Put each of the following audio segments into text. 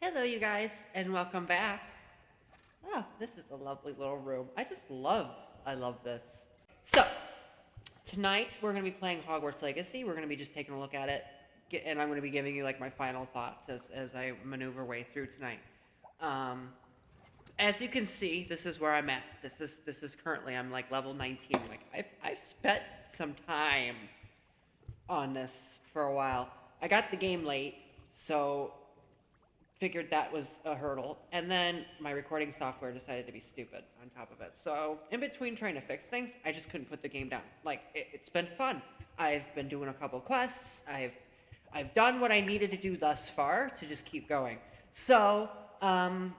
Hello, you guys, and welcome back. Oh, this is a lovely little room. I love this. So, tonight we're going to be playing Hogwarts Legacy. We're going to be just taking a look at it, and I'm going to be giving you like my final thoughts as I maneuver way through tonight. Um, as you can see, this is where I'm at. This is currently I'm like level 19. Like I've spent some time on this for a while. I got the game late, so figured that was a hurdle. And then my recording software decided to be stupid on top of it. So in between trying to fix things, I just couldn't put the game down. Like it's been fun. I've been doing a couple quests. I've done what I needed to do thus far to just keep going. So and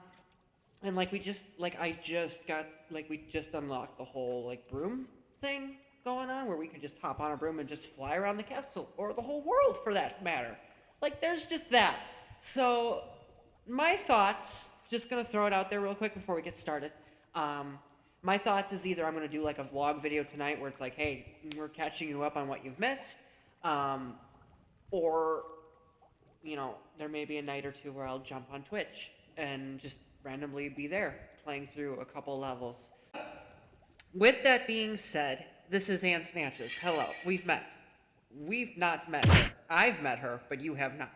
like we just like I just got like we just unlocked the whole like broom thing going on where we can just hop on a broom and just fly around the castle or the whole world for that matter. Like there's just that. So my thoughts, just gonna throw it out there real quick before we get started. My thoughts is either I'm gonna do like a vlog video tonight where it's like, hey, we're catching you up on what you've missed, or there may be a night or two where I'll jump on Twitch and just randomly be there playing through a couple levels. With that being said, this is Snatches. Hello, we've met. We've not met her. I've met her, but you have not.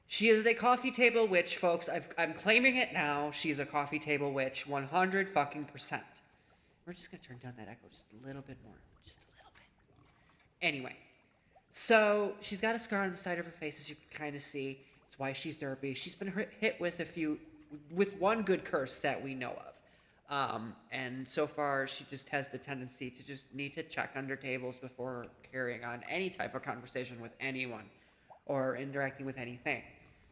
She is a coffee table witch, folks. I'm claiming it now. She's a coffee table witch, 100 fucking %. We're just gonna turn down that echo just a little bit more, just a little bit. Anyway, so she's got a scar on the side of her face, as you can kind of see. It's why she's derpy. She's been hit with one good curse that we know of. And so far, she just has the tendency to just need to check under tables before carrying on any type of conversation with anyone or interacting with anything.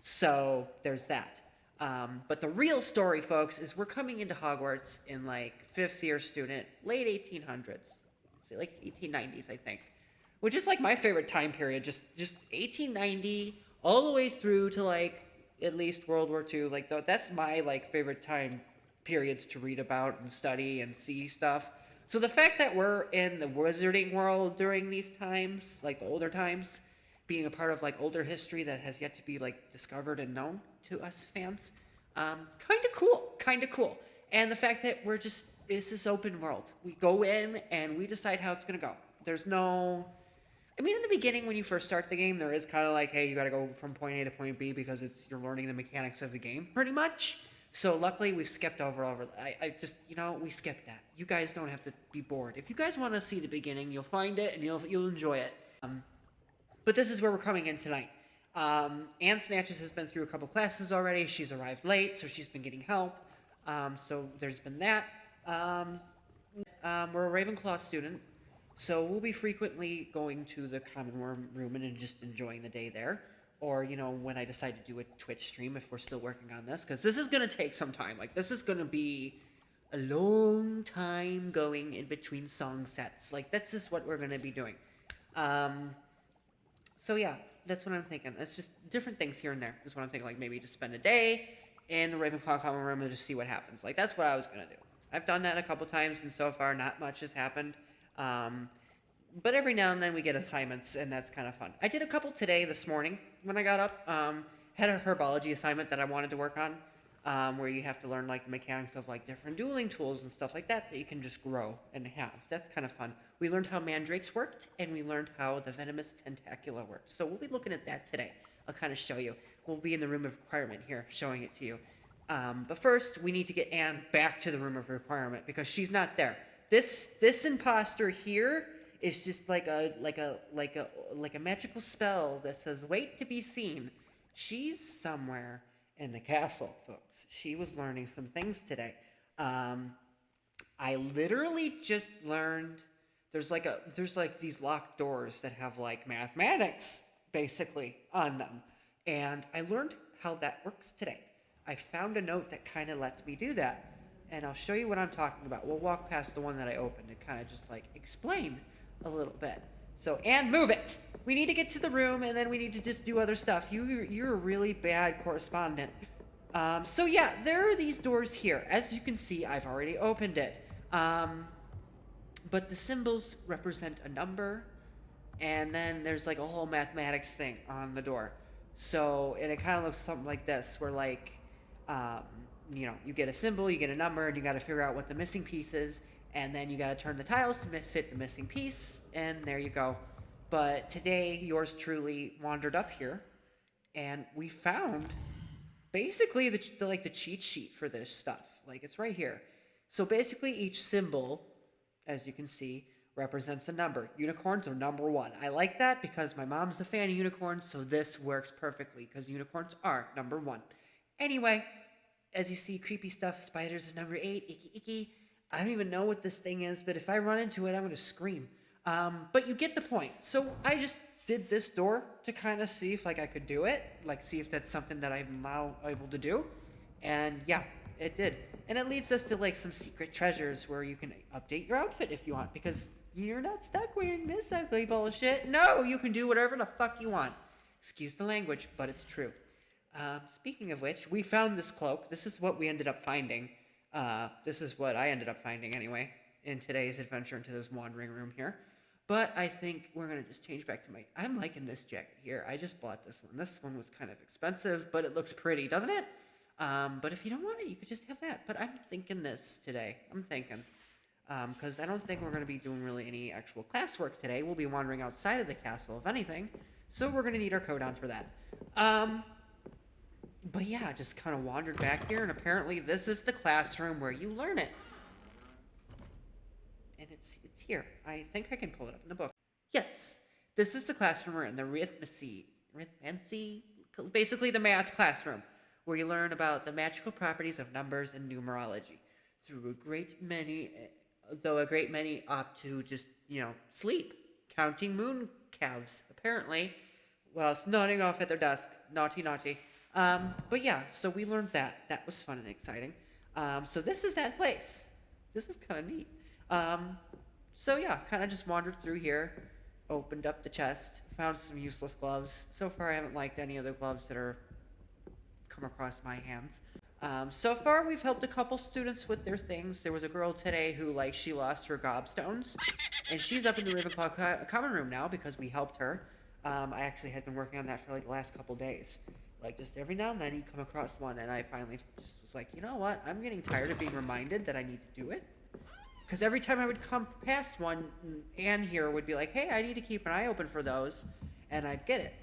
So there's that. But the real story, folks, is we're coming into Hogwarts in like 5th year student, late 1800s, say like 1890s, I think, which is like my favorite time period. Just 1890 all the way through to like at least World War II. Like that's my like favorite time periods to read about and study and see stuff. So the fact that we're in the wizarding world during these times, like the older times, being a part of like older history that has yet to be like discovered and known to us fans, kind of cool. And the fact that it's this open world. We go in and we decide how it's gonna go. There's no, I mean, in the beginning when you first start the game, there is kind of like, hey, you got to go from point A to point B because you're learning the mechanics of the game pretty much. So luckily we've skipped over. I just we skipped that. You guys don't have to be bored. If you guys want to see the beginning, you'll find it and you'll enjoy it. But this is where we're coming in tonight. Anne Snatches has been through a couple classes already. She's arrived late, so she's been getting help. So there's been that. We're a Ravenclaw student, so we'll be frequently going to the common room and just enjoying the day there. Or, when I decide to do a Twitch stream, if we're still working on this, because this is going to take some time. Like, this is going to be a long time going in between song sets. Like, that's just what we're going to be doing. So yeah, that's what I'm thinking. It's just different things here and there is what I'm thinking. Like maybe just spend a day in the Ravenclaw common room and just see what happens. Like that's what I was gonna do. I've done that a couple times and so far not much has happened. But every now and then we get assignments and that's kind of fun. I did a couple today this morning when I got up. Had a Herbology assignment that I wanted to work on. Where you have to learn like the mechanics of like different dueling tools and stuff like that you can just grow and have. That's kind of fun. We learned how mandrakes worked and we learned how the venomous tentacula worked. So we'll be looking at that today. I'll kind of show you. We'll be in the room of requirement here showing it to you. But first we need to get Anne back to the room of requirement because she's not there. This imposter here is just like a magical spell that says wait to be seen. She's somewhere in the castle, folks. She was learning some things today. I literally just learned there's like these locked doors that have like mathematics basically on them. And I learned how that works today. I found a note that kind of lets me do that. And I'll show you what I'm talking about. We'll walk past the one that I opened and kind of just like explain a little bit. So, and move it. We need to get to the room, and then we need to just do other stuff. You're a really bad correspondent. So yeah, there are these doors here. As you can see, I've already opened it. But the symbols represent a number, and then there's like a whole mathematics thing on the door. So, and it kind of looks something like this, where like Um, you get a symbol, you get a number, and you got to figure out what the missing piece is, and then you got to turn the tiles to fit the missing piece, and there you go. But today, yours truly wandered up here, and we found basically the cheat sheet for this stuff. Like, it's right here. So basically, each symbol, as you can see, represents a number. Unicorns are number 1. I like that because my mom's a fan of unicorns, so this works perfectly because unicorns are number 1. Anyway, as you see, creepy stuff, spiders are number 8, icky icky. I don't even know what this thing is, but if I run into it, I'm going to scream. But you get the point. So I just did this door to kind of see if I could do it, see if that's something that I'm now able to do. And yeah, it did. And it leads us to some secret treasures where you can update your outfit if you want, because you're not stuck wearing this ugly bullshit. No, you can do whatever the fuck you want. Excuse the language, but it's true. Speaking of which, we found this cloak. This is what we ended up finding. This is what I ended up finding anyway in today's adventure into this wandering room here. But I think we're going to just change back to I'm liking this jacket here. I just bought this one. This one was kind of expensive, but it looks pretty, doesn't it? But if you don't want it, you could just have that. But I'm thinking this today. I'm thinking. Because I don't think we're going to be doing really any actual classwork today. We'll be wandering outside of the castle, if anything. So we're going to need our coat on for that. But yeah, I just kind of wandered back here, and apparently this is the classroom where you learn it. And it's here. I think I can pull it up in the book. Yes, this is the classroom we're in, the arithmancy, basically the math classroom, where you learn about the magical properties of numbers and numerology. Through a great many opt to just, sleep, counting moon calves, apparently, whilst nodding off at their desk. Naughty, naughty. But yeah, so we learned that. That was fun and exciting. So this is that place. This is kind of neat. So yeah, kind of just wandered through here, opened up the chest, found some useless gloves. So far I haven't liked any of the gloves that are come across my hands. So far we've helped a couple students with their things. There was a girl today who, she lost her gobstones, and she's up in the Ravenclaw common room now because we helped her. I actually had been working on that for the last couple days. Just every now and then you come across one, and I finally just was like, you know what? I'm getting tired of being reminded that I need to do it. Because every time I would come past one, Anne here would be like, hey, I need to keep an eye open for those. And I'd get it.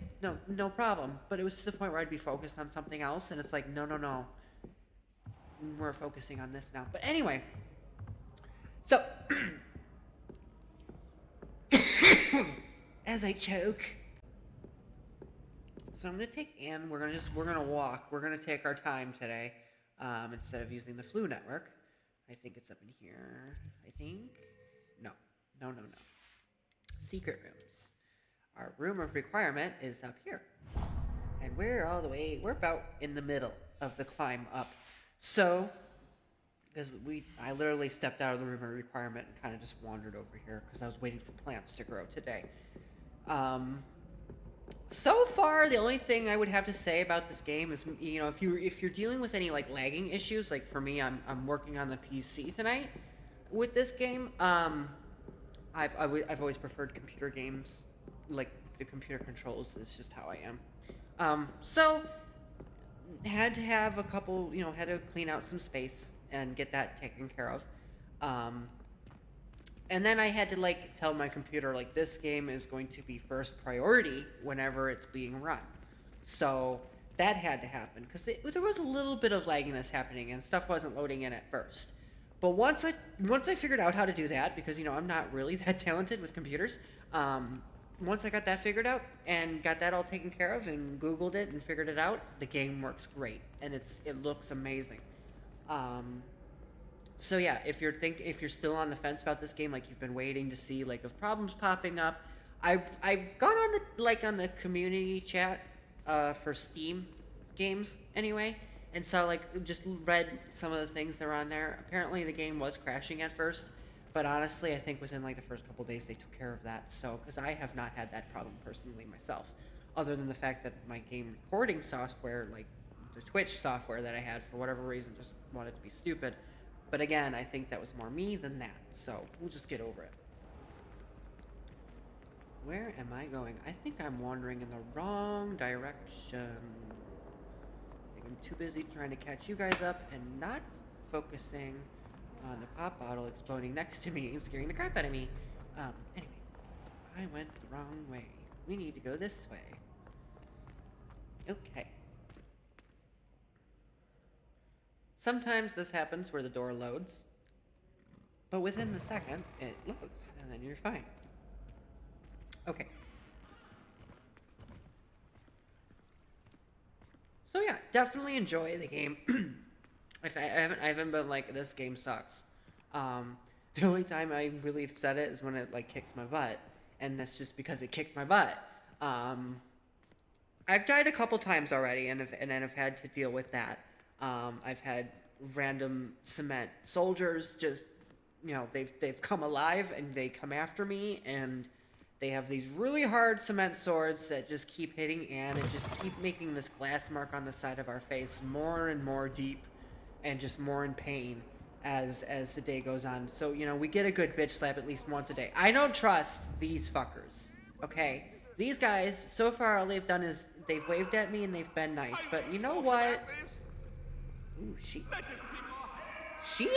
No problem. But it was to the point where I'd be focused on something else, and it's like, no. We're focusing on this now. But anyway. So. As I choke. So I'm going to take Anne. We're going to walk. We're going to take our time today. Instead of using the Flu Network. I think it's up in here. I think. No. Secret rooms. Our room of requirement is up here. And we're about in the middle of the climb up. So, because I literally stepped out of the room of requirement and kind of just wandered over here because I was waiting for plants to grow today. So far, the only thing I would have to say about this game is, if you're dealing with any lagging issues, for me, I'm working on the PC tonight with this game. I've always preferred computer games, the computer controls is just how I am. So had to have a couple, had to clean out some space and get that taken care of. And then I had to tell my computer this game is going to be first priority whenever it's being run. So that had to happen because there was a little bit of lagginess happening and stuff wasn't loading in at first. But once I figured out how to do that, because I'm not really that talented with computers, once I got that figured out and got that all taken care of and Googled it and figured it out, the game works great and it looks amazing. So yeah, if you're still on the fence about this game, you've been waiting to see if problems popping up, I've gone on the community chat for Steam games anyway, and so just read some of the things that are on there. Apparently the game was crashing at first, but honestly I think within the first couple days they took care of that. So because I have not had that problem personally myself, other than the fact that my game recording software, the Twitch software that I had for whatever reason just wanted to be stupid. But again, I think that was more me than that, so we'll just get over it. Where am I going? I think I'm wandering in the wrong direction. I think I'm too busy trying to catch you guys up and not focusing on the pop bottle exploding next to me and scaring the crap out of me. Anyway, I went the wrong way. We need to go this way. Okay. Sometimes this happens where the door loads, but within the second, it loads, and then you're fine. Okay. So yeah, definitely enjoy the game. I haven't been like, this game sucks. The only time I really have said it is when it like kicks my butt, and that's just because it kicked my butt. I've died a couple times already, and then I've had to deal with that. I've had random cement soldiers just, they've come alive and they come after me, and they have these really hard cement swords that just keep hitting Anne and just keep making this glass mark on the side of our face more and more deep, and just more in pain as the day goes on. So we get a good bitch slap at least once a day. I don't trust these fuckers. Okay, these guys so far all they've done is they've waved at me and they've been nice. But you know what? Ooh, she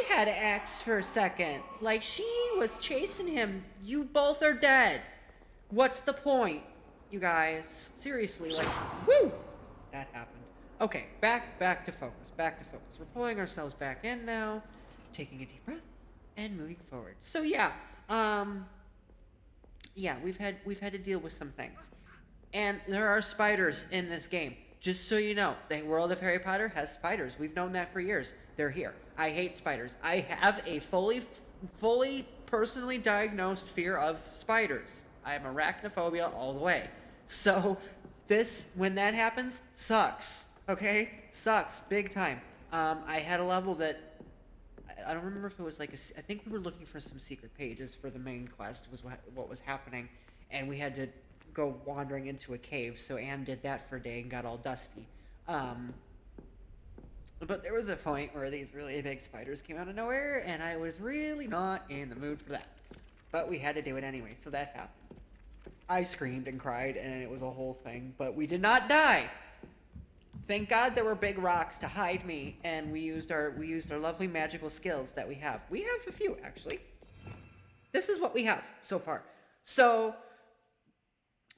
had axe for a second. Like, she was chasing him. You both are dead. What's the point, you guys? Seriously, like, woo! That happened. Okay, back to focus. Back to focus. We're pulling ourselves back in now, taking a deep breath, and moving forward. So yeah, we've had to deal with some things. And there are spiders in this game. Just so you know, the world of Harry Potter has spiders. We've known that for years. They're here. I hate spiders. I have a fully personally diagnosed fear of spiders. I am arachnophobia all the way. So when that happens, sucks. Okay? Sucks. Big time. I had a level that, I don't remember if it was like I think we were looking for some secret pages for the main quest, was what was happening. And we had to go wandering into a cave, so Anne did that for a day and got all dusty. But there was a point where these really big spiders came out of nowhere, and I was really not in the mood for that. But we had to do it anyway, so that happened. I screamed and cried, and it was a whole thing, but we did not die. Thank God there were big rocks to hide me, and we used our lovely magical skills that we have. We have a few, actually. This is what we have so far. So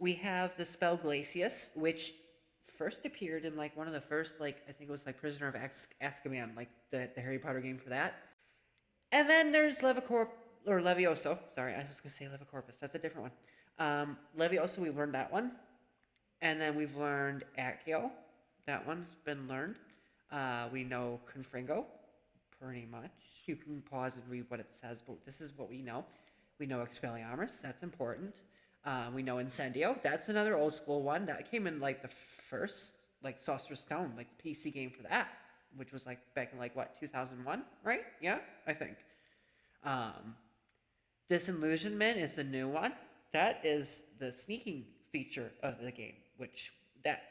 we have the spell Glacius, which first appeared in like one of the first, like, I think it was like Prisoner of Azkaban, like the Harry Potter game for that. And then there's Levioso. Sorry, I was gonna say Levicorpus. That's a different one. Levioso, we've learned that one. And then we've learned Accio. That one's been learned. We know Confringo, pretty much. You can pause and read what it says, but this is what we know. We know Expelliarmus. That's important. We know Incendio. That's another old school one. That came in like the first, like, Sorcerer's Stone, like the PC game for that, which was like back in like, what, 2001, right? Yeah, I think. Disillusionment is the new one. That is the sneaking feature of the game, which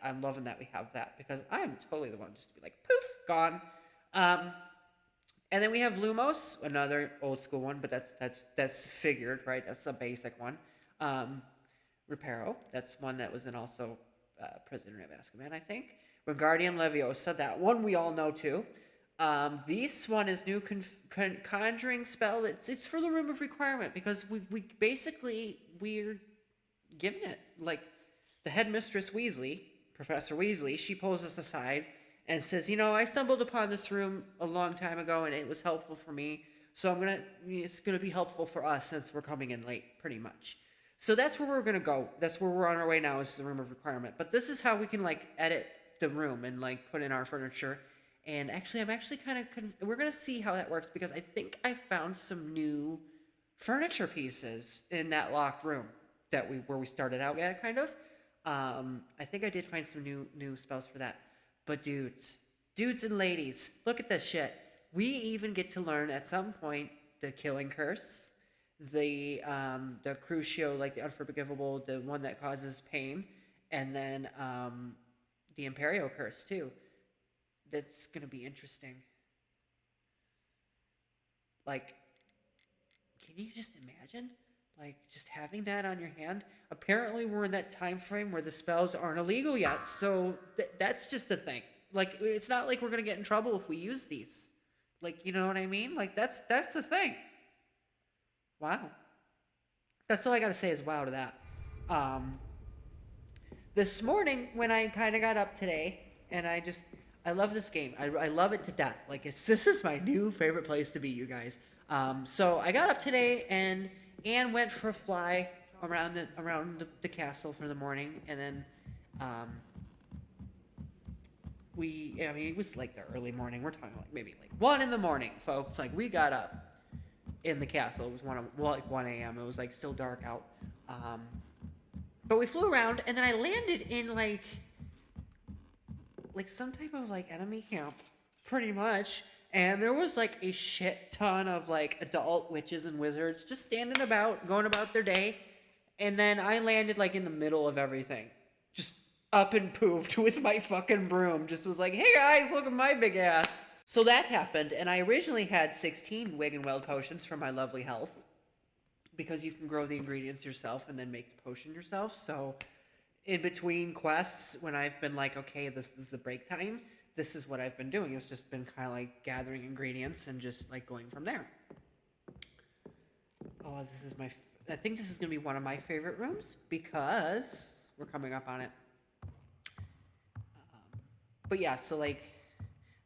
I'm loving that we have that, because I'm totally the one just to be like, poof, gone. And then we have Lumos, another old school one, but that's figured, right? That's a basic one. Reparo, that's one that was in also Prisoner of Azkaban, I think. Wingardium Leviosa, that one we all know too. This one is new conjuring spell. It's for the Room of Requirement, because we're giving it, like, the headmistress Weasley, Professor Weasley, she pulls us aside and says, I stumbled upon this room a long time ago and it was helpful for me, so it's gonna be helpful for us since we're coming in late, pretty much. So that's where we're gonna go. That's where we're on our way now, is the Room of Requirement. But this is how we can, like, edit the room and, like, put in our furniture. And actually, I'm actually kind of we're gonna see how that works, because I think I found some new furniture pieces in that locked room where we started out at, kind of. I think I did find some new spells for that. But dudes and ladies, look at this shit. We even get to learn at some point the Killing Curse, the Crucio, like the Unforgivable, the one that causes pain, and then the Imperio Curse too. That's gonna be interesting. Like, can you just imagine? Like, just having that on your hand. Apparently, we're in that time frame where the spells aren't illegal yet, so that's just the thing. Like, it's not like we're gonna get in trouble if we use these. Like, you know what I mean? Like, that's the thing. Wow. That's all I gotta say is wow to that. Um, this morning when I kind of got up today, and I love this game. I love it to death. Like this is my new favorite place to be, you guys. So I got up today and Anne went for a fly around the castle for the morning, and then um, I mean, it was like the early morning. We're talking like maybe like 1 in the morning, folks. Like we got up in the castle. It was like 1 a.m. It was like still dark out. Um, but we flew around, and then I landed in like some type of like enemy camp, pretty much. And there was like a shit ton of like adult witches and wizards just standing about, going about their day. And then I landed like in the middle of everything, just up and poofed with my fucking broom. Just was like, hey guys, look at my big ass. So that happened, and I originally had 16 Wig and Weld potions for my lovely health, because you can grow the ingredients yourself and then make the potion yourself. So in between quests, when I've been like, okay, this is the break time, this is what I've been doing. It's just been kind of like gathering ingredients and just like going from there. Oh, I think this is going to be one of my favorite rooms because we're coming up on it. But yeah, so like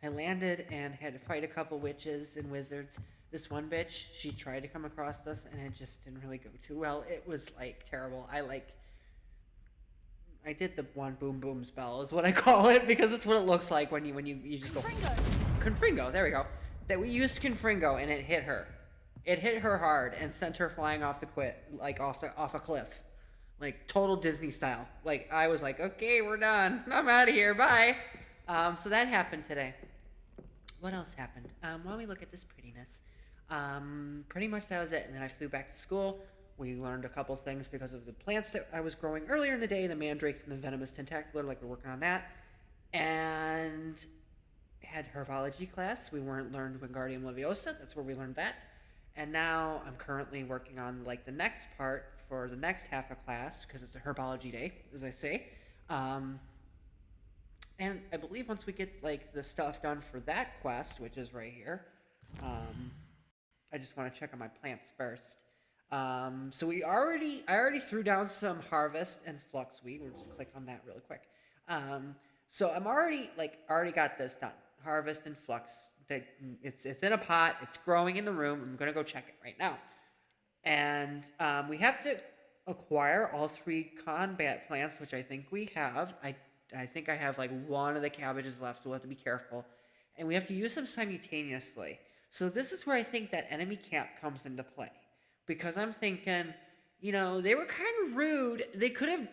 I landed and had to fight a couple witches and wizards. This one bitch, she tried to come across us and it just didn't really go too well. It was like terrible. I did the one boom boom spell is what I call it, because it's what it looks like when you just go Confringo. There we go. That we used Confringo and it hit her. It hit her hard and sent her flying off off a cliff. Like total Disney style. Like I was like, okay, we're done. I'm out of here. Bye. So that happened today. What else happened? While we look at this prettiness, pretty much that was it. And then I flew back to school. We learned a couple things because of the plants that I was growing earlier in the day, the mandrakes and the venomous tentacular, like we're working on that. And had herbology class. We learned Wingardium Leviosa. That's where we learned that. And now I'm currently working on like the next part for the next half of class, because it's a herbology day, as I say. And I believe once we get like the stuff done for that quest, which is right here, I just want to check on my plants first. So I already threw down some harvest and fluxweed. We'll just click on that really quick. So I'm already got this done. Harvest and flux. It's in a pot. It's growing in the room. I'm gonna go check it right now. And we have to acquire all 3 combat plants, which I think we have. I think I have like one of the cabbages left, so we'll have to be careful. And we have to use them simultaneously. So this is where I think that enemy camp comes into play. Because I'm thinking, they were kind of rude. They could have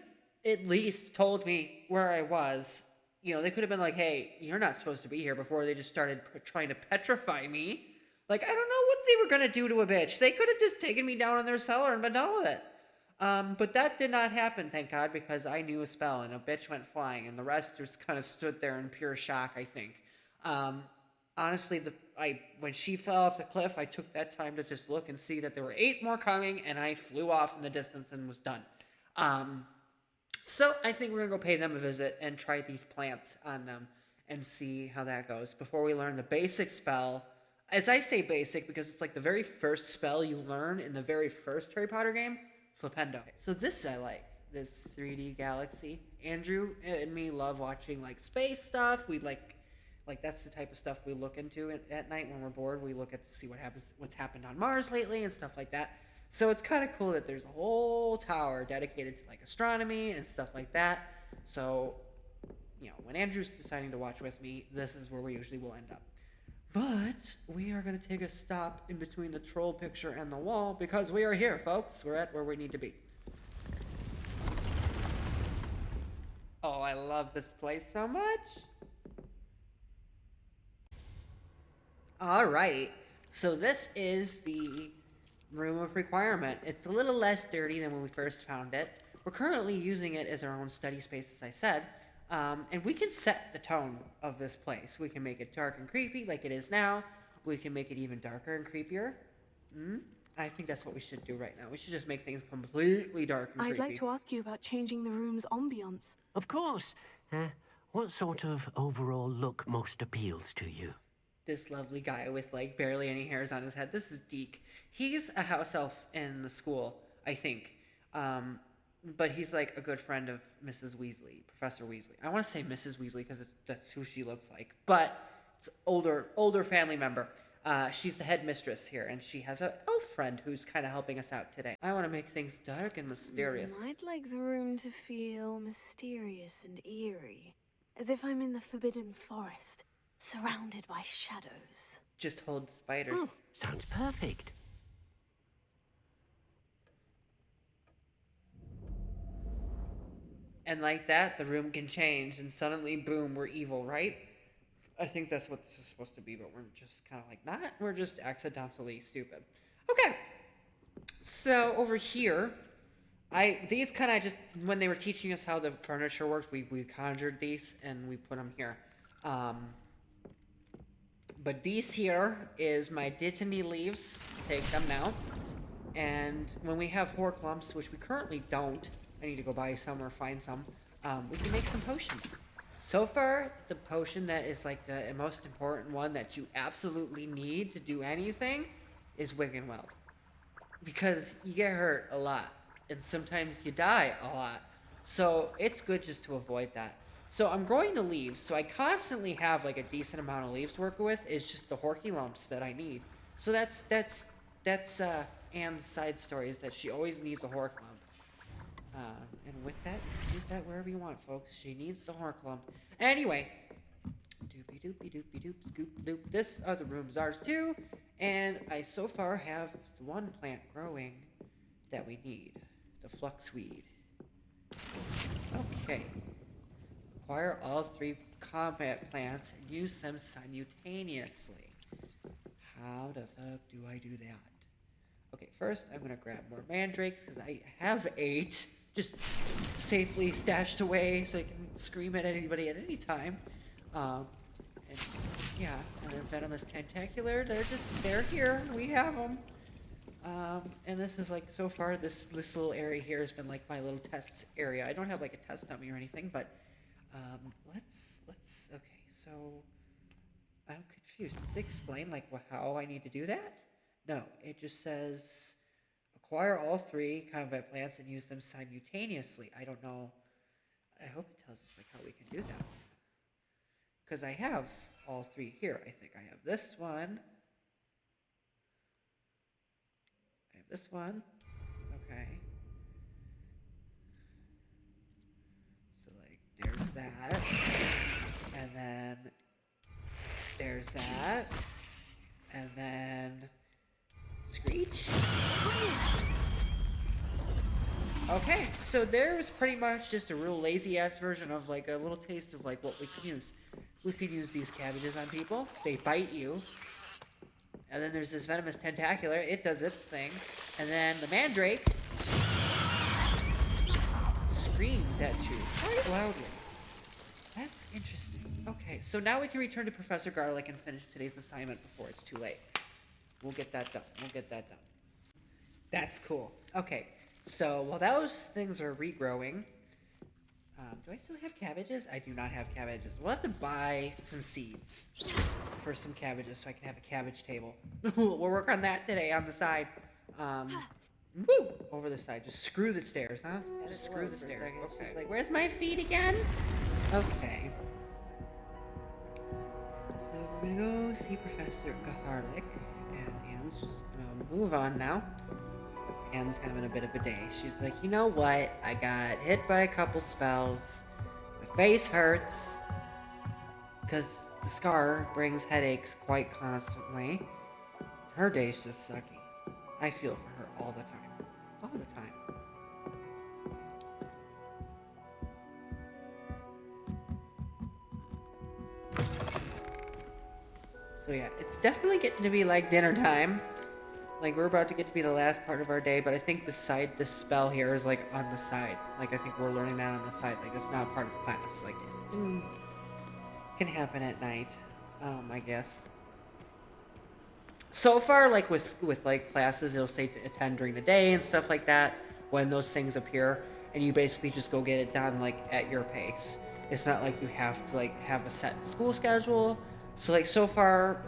at least told me where I was. They could have been like, hey, you're not supposed to be here, before they just started trying to petrify me. Like, I don't know what they were going to do to a bitch. They could have just taken me down in their cellar and been done with it. But that did not happen, thank God, because I knew a spell and a bitch went flying, and the rest just kind of stood there in pure shock, I think. Honestly, when she fell off the cliff, I took that time to just look and see that there were 8 more coming, and I flew off in the distance and was done. So I think we're going to go pay them a visit and try these plants on them and see how that goes before we learn the basic spell. As I say basic because it's like the very first spell you learn in the very first Harry Potter game, Flipendo. So this I like, this 3D galaxy. Andrew and me love watching like space stuff. We like that's the type of stuff we look into at night when we're bored. We look at to see what's happened on Mars lately and stuff like that. So it's kind of cool that there's a whole tower dedicated to like astronomy and stuff like that. So, when Andrew's deciding to watch with me, this is where we usually will end up. But we are going to take a stop in between the troll picture and the wall, because we are here, folks. We're at where we need to be. Oh, I love this place so much. All right. So this is the room of requirement. It's a little less dirty than when we first found it. We're currently using it as our own study space, as I said. And we can set the tone of this place. We can make it dark and creepy like it is now. We can make it even darker and creepier. I think that's what we should do right now. We should just make things completely dark and I'd creepy. like to ask you about changing the room's ambiance. Of course. What sort of overall look most appeals to you? This lovely guy with like barely any hairs on his head. This is Deke. He's a house elf in the school, I think. But he's like a good friend of Mrs. Weasley, Professor Weasley. I want to say Mrs. Weasley because that's who she looks like, but it's older family member. She's the headmistress here, and she has an elf friend who's kind of helping us out today. I want to make things dark and mysterious. I'd like the room to feel mysterious and eerie, as if I'm in the Forbidden Forest, surrounded by shadows. Just hold the spiders. Oh, sounds perfect. And like that, the room can change, and suddenly, boom, we're evil, right? I think that's what this is supposed to be, but we're just kind of like not. We're just accidentally stupid. Okay. So over here, these kind of just, when they were teaching us how the furniture works, we conjured these and we put them here. But these here is my Dittany leaves. Take them now. And when we have Horcrux, which we currently don't, I need to go buy some or find some, we can make some potions. So far, the potion that is like the most important one that you absolutely need to do anything is Wiggenweld. Because you get hurt a lot, and sometimes you die a lot. So it's good just to avoid that. So I'm growing the leaves, so I constantly have like a decent amount of leaves to work with. It's just the Horky lumps that I need. So that's Anne's side story, is that she always needs a Hork lump. And with that, use that wherever you want, folks. She needs the Hork lump. Anyway, doopy doopy doopy doop scoop doop. This other room's ours too, and I so far have the one plant growing that we need, the fluxweed. Okay. Acquire all 3 combat plants and use them simultaneously. How the fuck do I do that? Okay, first I'm gonna grab more mandrakes because I have 8 just safely stashed away so I can scream at anybody at any time. And yeah, and then venomous tentacular, they're here. We have them. And this is like, so far this little area here has been like my little test area. I don't have like a test dummy or anything, but let's okay, so I'm confused. Does it explain like how I need to do that? No, it just says acquire all 3 combat plants and use them simultaneously. I don't know. I hope it tells us like how we can do that. Because I have all 3 here. I think I have this one. I have this one. Okay. So like there's that. And then there's that. And then Screech. Okay, so there was pretty much just a real lazy ass version of like a little taste of like what we could use. We could use these cabbages on people. They bite you. And then there's this venomous tentacular. It does its thing. And then the mandrake screams at you quite loudly. That's interesting. Okay, so now we can return to Professor Garlic and finish today's assignment before it's too late. We'll get that done. That's cool. Okay, so while those things are regrowing, do I still have cabbages? I do not have cabbages. We'll have to buy some seeds for some cabbages so I can have a cabbage table. We'll work on that today on the side. Woo! Over the side. Just screw the stairs, huh? Just screw the stairs. Okay. Like, where's my feet again? Okay. So we're gonna go see Professor Garlic. And Anne's just gonna move on now. Anne's having a bit of a day. She's like, you know what? I got hit by a couple spells. My face hurts. Because the scar brings headaches quite constantly. Her day's just sucky. I feel for her all the time. All the time. So yeah, it's definitely getting to be like dinner time. Like, we're about to get to be the last part of our day, but I think this spell here is like on the side. Like, I think we're learning that on the side. Like, it's not part of class. Like, it can happen at night, I guess. So far, like with like classes, it'll say to attend during the day and stuff like that when those things appear, and you basically just go get it done like at your pace. It's not like you have to like have a set school schedule. So like so far,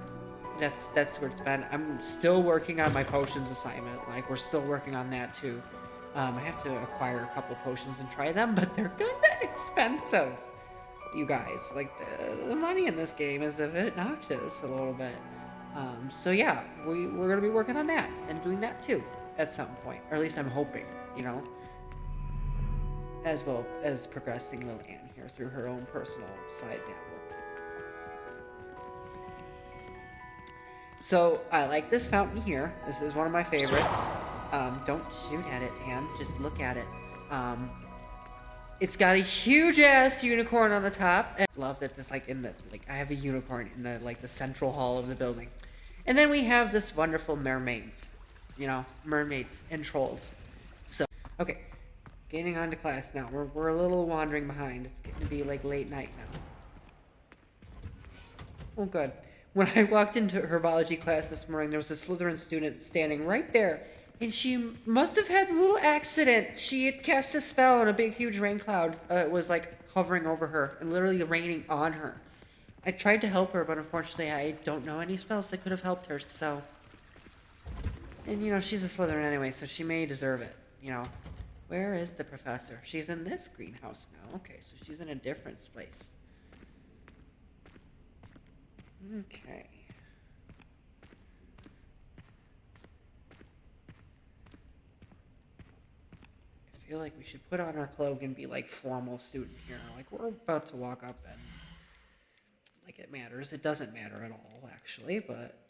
that's where it's been. I'm still working on my potions assignment. Like we're still working on that too. I have to acquire a couple potions and try them, but they're kind of expensive. You guys, like the money in this game is a bit noxious a little bit. So yeah, we're gonna be working on that and doing that too at some point, or at least I'm hoping, you know, as well as progressing Lillian here through her own personal side network. So I like this fountain here. This is one of my favorites. Don't shoot at it, Anne. Just look at it. It's got a huge ass unicorn on the top. And I love that this like in the like I have a unicorn in the like the central hall of the building. And then we have this wonderful mermaids. You know, mermaids and trolls. So okay. Getting on to class now. We're a little wandering behind. It's getting to be like late night now. Oh good. When I walked into Herbology class this morning, there was a Slytherin student standing right there. And she must have had a little accident. She had cast a spell and a big, huge rain cloud was like hovering over her and literally raining on her. I tried to help her, but unfortunately I don't know any spells that could have helped her, so... And, you know, she's a Slytherin anyway, so she may deserve it, you know. Where is the professor? She's in this greenhouse now. Okay, so she's in a different place. Okay. I feel like we should put on our cloak and be like formal student here. Like we're about to walk up and like it matters. It doesn't matter at all actually, but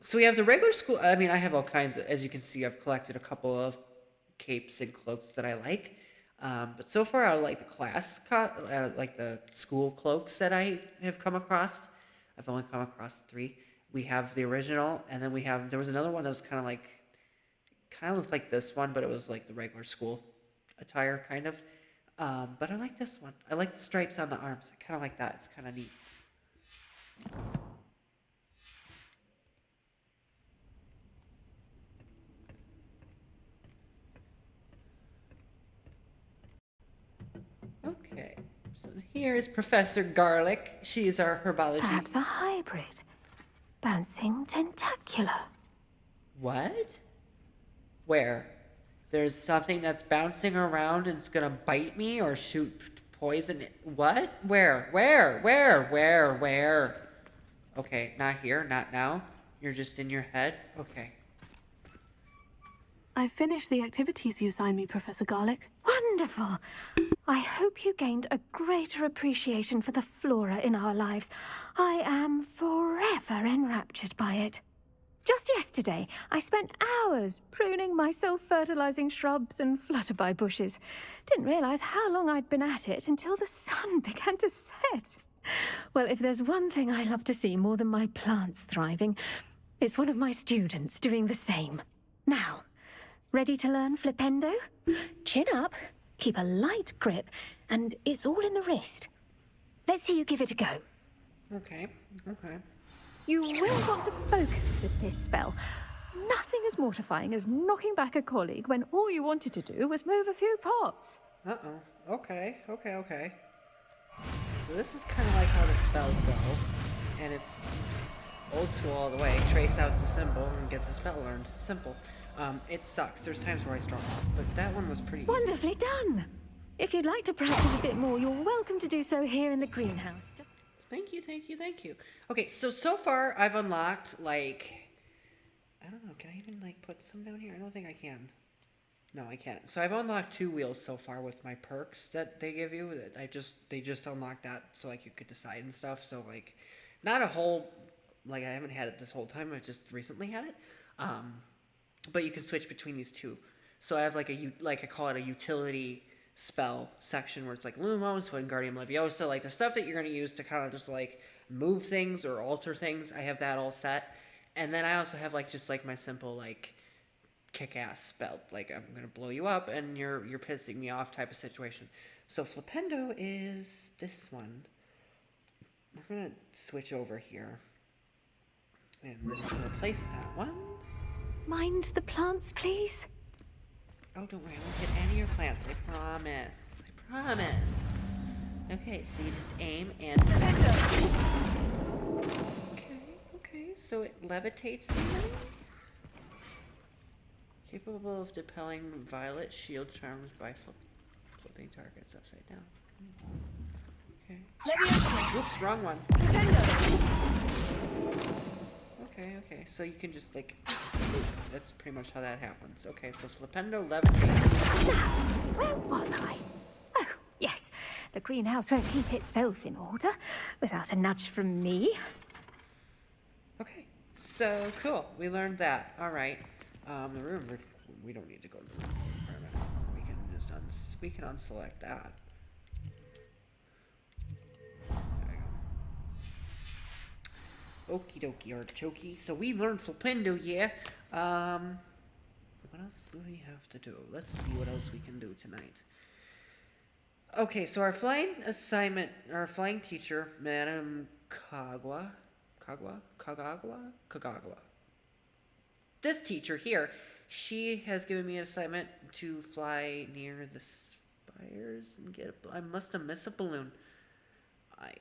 so we have the regular school. I mean, I have all kinds of, as you can see, I've collected a couple of capes and cloaks that I like. But so far I like the like the school cloaks that I have come across. I've only come across 3. We have the original, and then there was another one that was kind of looked like this one, but it was like the regular school attire, kind of. But I like this one. I like the stripes on the arms. I kind of like that. It's kind of neat. Okay, so here is Professor Garlic. She is our herbology. Perhaps a hybrid. Bouncing tentacular. What? Where? There's something that's bouncing around and it's gonna bite me or shoot poison. What? Where? Where? Okay, not here, not now. You're just in your head? Okay. I finished the activities you assigned me, Professor Garlic. Wonderful. I hope you gained a greater appreciation for the flora in our lives. I am forever enraptured by it. Just yesterday, I spent hours pruning my self-fertilizing shrubs and flutterby bushes. Didn't realize how long I'd been at it until the sun began to set. Well, if there's one thing I love to see more than my plants thriving, it's one of my students doing the same. Now, ready to learn Flipendo? Chin up, keep a light grip, and it's all in the wrist. Let's see you give it a go. Okay. You will want to focus with this spell. Nothing as mortifying as knocking back a colleague when all you wanted to do was move a few pots. Uh-oh. Okay. So this is kind of like how the spells go. And it's old school all the way. Trace out the symbol and get the spell learned. Simple. It sucks. There's times where I struggle. But that one was pretty easy. Wonderfully done. If you'd like to practice a bit more, you're welcome to do so here in the greenhouse. Thank you. Okay, so far I've unlocked, like, I don't know, can I even, like, put some down here? I don't think I can. No, I can't. So I've unlocked 2 wheels so far with my perks that they give you. They just unlocked that so, like, you could decide and stuff. So, like, not a whole, like, I haven't had it this whole time. I just recently had it. But you can switch between these 2. So I have, like, I call it a utility spell section where it's like Lumos, Wingardium Leviosa, like the stuff that you're going to use to kind of just like move things or alter things. I have that all set. And then I also have like just like my simple like kick-ass spell, like I'm going to blow you up and you're pissing me off type of situation. So Flipendo is this one. I'm going to switch over here. And we're just gonna replace that one. Mind the plants, please? Oh, don't worry, I won't hit any of your plants. I promise. I promise. Okay, so you just aim and... Okay, so it levitates the enemy? Capable of dispelling violet shield charms by flipping targets upside down. Okay. Whoops, wrong one. Okay, so you can just like... That's pretty much how that happens. Okay, so Flipendo levitates. Now, where was I? Oh, yes. The greenhouse won't keep itself in order without a nudge from me. Okay, so cool. We learned that. All right. The room. We don't need to go to the room requirement. We can just we can unselect that. There we go. Okie dokie artichoke. So we learned Flipendo, yeah. What else do we have to do? Let's see what else we can do tonight. Okay, so our flying assignment, our flying teacher, Madam Kagwa. This teacher here, she has given me an assignment to fly near the spires and get I must have missed a balloon.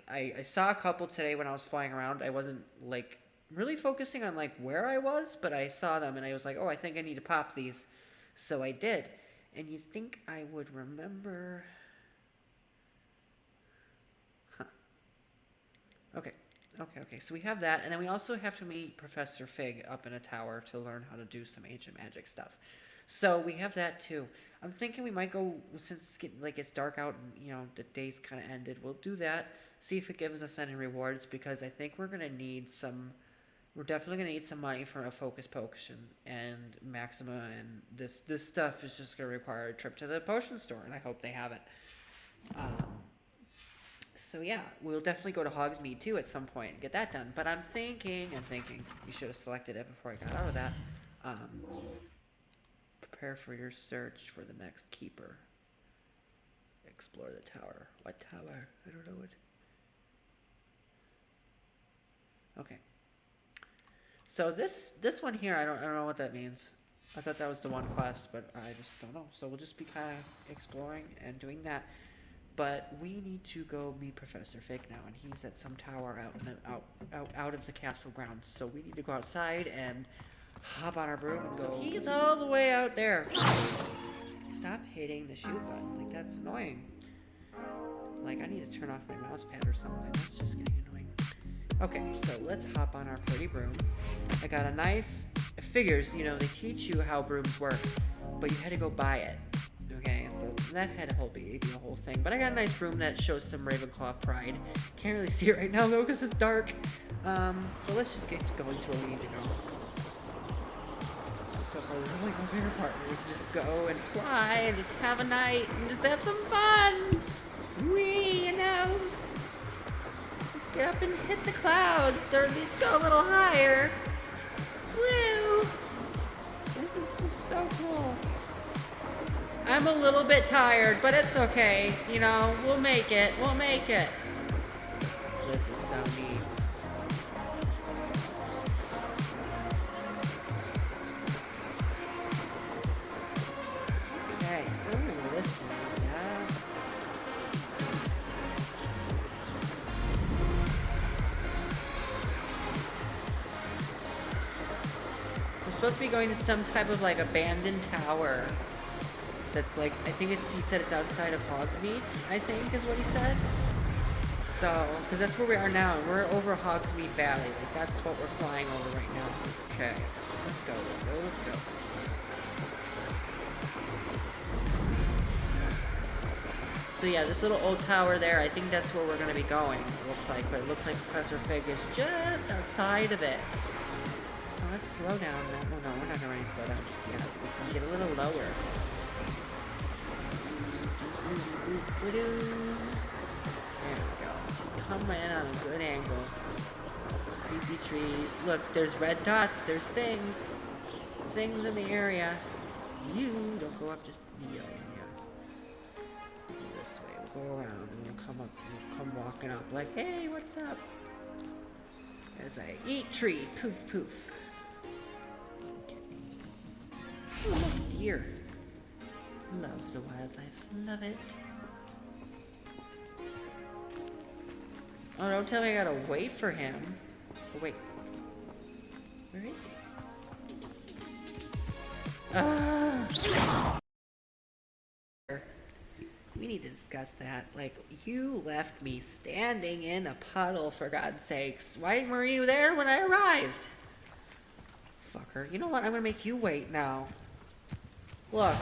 I saw a couple today when I was flying around. I wasn't like really focusing on like where I was, but I saw them and I was like, oh, I think I need to pop these. So I did. And you think I would remember... Huh. Okay, so we have that, and then we also have to meet Professor Fig up in a tower to learn how to do some ancient magic stuff. So we have that too. I'm thinking we might go, since it's dark out and, you know, the day's kind of ended, we'll do that, see if it gives us any rewards, because I think we're definitely going to need some money for a Focus Potion and Maxima, and this stuff is just going to require a trip to the potion store, and I hope they have it. So yeah, we'll definitely go to Hogsmeade too at some point and get that done. But I'm thinking, you should have selected it before I got out of that. Prepare for your search for the next keeper. Explore the tower. What tower? I don't know what. Okay. So this one here, I don't know what that means. I thought that was the one quest, but I just don't know. So we'll just be kind of exploring and doing that. But we need to go meet Professor Fig now, and he's at some tower out of the castle grounds. So we need to go outside and hop on our broom and go. So he's all the way out there. Stop hitting the shoot button. Like, that's annoying. Like, I need to turn off my mouse pad or something. That's just getting annoying. Okay, so let's hop on our pretty broom. I got a nice... It figures, you know, they teach you how brooms work, but you had to go buy it. Okay, so that had to be a whole thing. But I got a nice broom that shows some Ravenclaw pride. Can't really see it right now, though, because it's dark. But let's just get going to where we need to go. So far, this is like my favorite part. We can just go and fly and just have a night and just have some fun. Whee, you know. Just get up and hit the clouds, or at least go a little higher. Woo! This is just so cool. I'm a little bit tired, but it's okay. You know, we'll make it. We'll make it. This is so neat. Okay, so we're gonna go this way. Yeah. We're supposed to be going to some type of like abandoned tower. That's like, I think he said it's outside of Hogsmeade, I think is what he said. So, because that's where we are now. We're over Hogsmeade Valley. Like, that's what we're flying over right now. Okay, let's go. So yeah, this little old tower there, I think that's where we're going to be going, it looks like. But it looks like Professor Fig is just outside of it. So let's slow down. No, we're not going to slow down just yet. We can get a little lower. There we go. Just come in on a good angle. Creepy trees. Look, there's red dots. There's things. Things in the area. You don't go up just the area. This way. We'll go around and we'll come up. We'll come walking up like, hey, what's up? as I eat tree. Poof, poof. Oh, look, deer. Love the wildlife. Love it. Oh, don't tell me I gotta wait for him. Oh, wait. Where is he? We need to discuss that. Like, you left me standing in a puddle, for God's sakes. Why were you there when I arrived? Fucker. You know what? I'm gonna make you wait now. Look.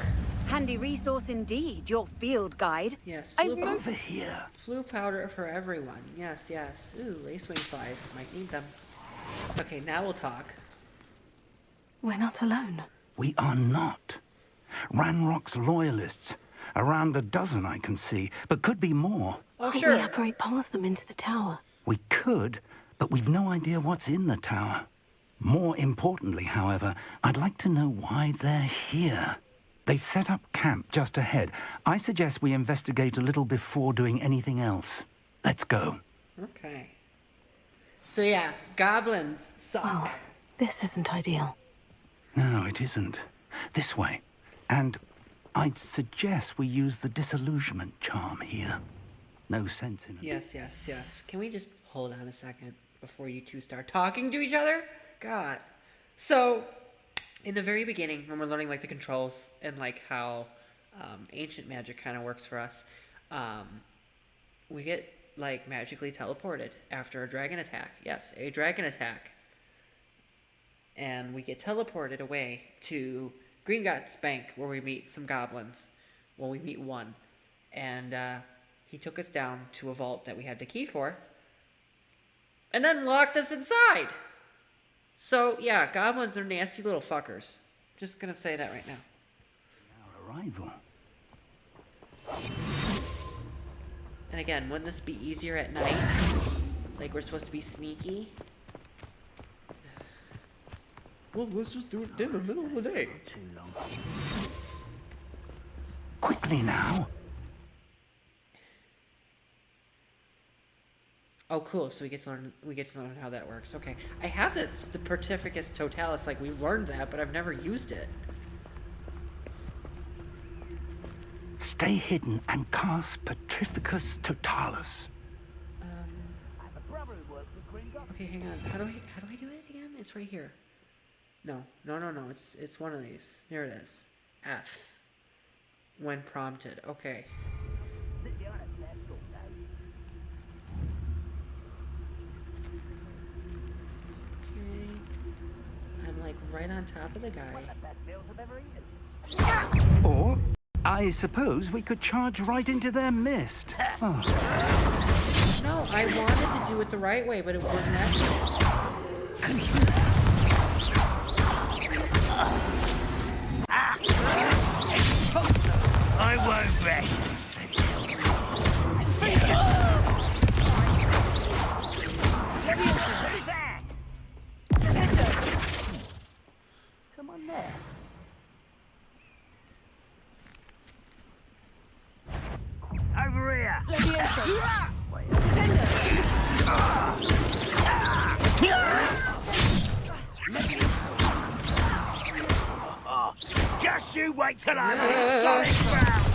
Handy resource indeed, your field guide. Yes, Over here. flu powder for everyone. Yes, yes. Ooh, lacewing flies. Might need them. Okay, now we'll talk. We're not alone. We are not. Ranrock's loyalists. Around a dozen I can see, but could be more. Oh, Can't sure. we apparate past them into the tower? We could, but we've no idea what's in the tower. More importantly, however, I'd like to know why they're here. They've set up camp just ahead. I suggest we investigate a little before doing anything else. Let's go. Okay. So yeah, goblins suck. Oh, this isn't ideal. No, it isn't. This way. And I'd suggest we use the disillusionment charm here. No sense in it. Yes, yes, yes. Can we just hold on a second before you two start talking to each other? God. So, in the very beginning, when we're learning like the controls and like how ancient magic kind of works for us, we get like magically teleported after a dragon attack. Yes, a dragon attack. And we get teleported away to Gringotts Bank where we meet some goblins. Well, we meet one. And he took us down to a vault that we had the key for. And then locked us inside. So, yeah, goblins are nasty little fuckers. Just gonna say that right now. Our arrival. And again, wouldn't this be easier at night? Like we're supposed to be sneaky? Well, let's just do it in the middle of the day. Too long. Quickly now. Oh, cool. So we get to learn how that works. Okay. I have the Petrificus Totalis. Like we've learned that, but I've never used it. Stay hidden and cast Petrificus Totalis. Okay, hang on. How do I do it again? It's right here. No. It's one of these. Here it is. F. When prompted. Okay. I'm like right on top of the guy. Or, I suppose we could charge right into their mist. Oh. No, I wanted to do it the right way, but it wouldn't actually. I won't rest. Come on there. Over here. Just you wait till I'm in solid ground.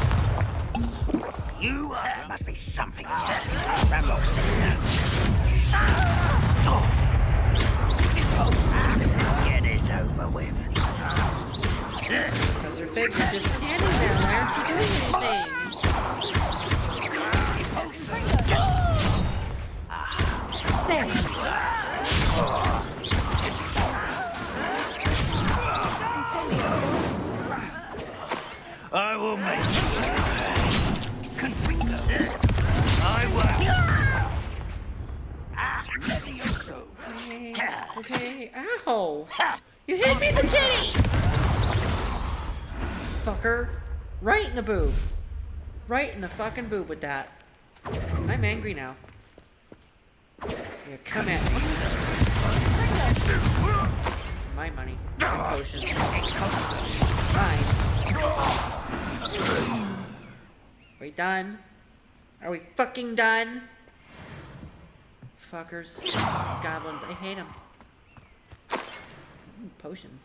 You there must be something. Ravenclaw said so. Get this over with. Because your fig's just standing there. Why aren't you doing anything? I will make you. Confringo. I will. Okay. Ow! You hit me in the titty! Fucker. Right in the boob. Right in the fucking boob with that. I'm angry now. Yeah, come at me. My money. My potions. Mine. Are we done? Are we fucking done? fuckers. Goblins, I hate them. Potions.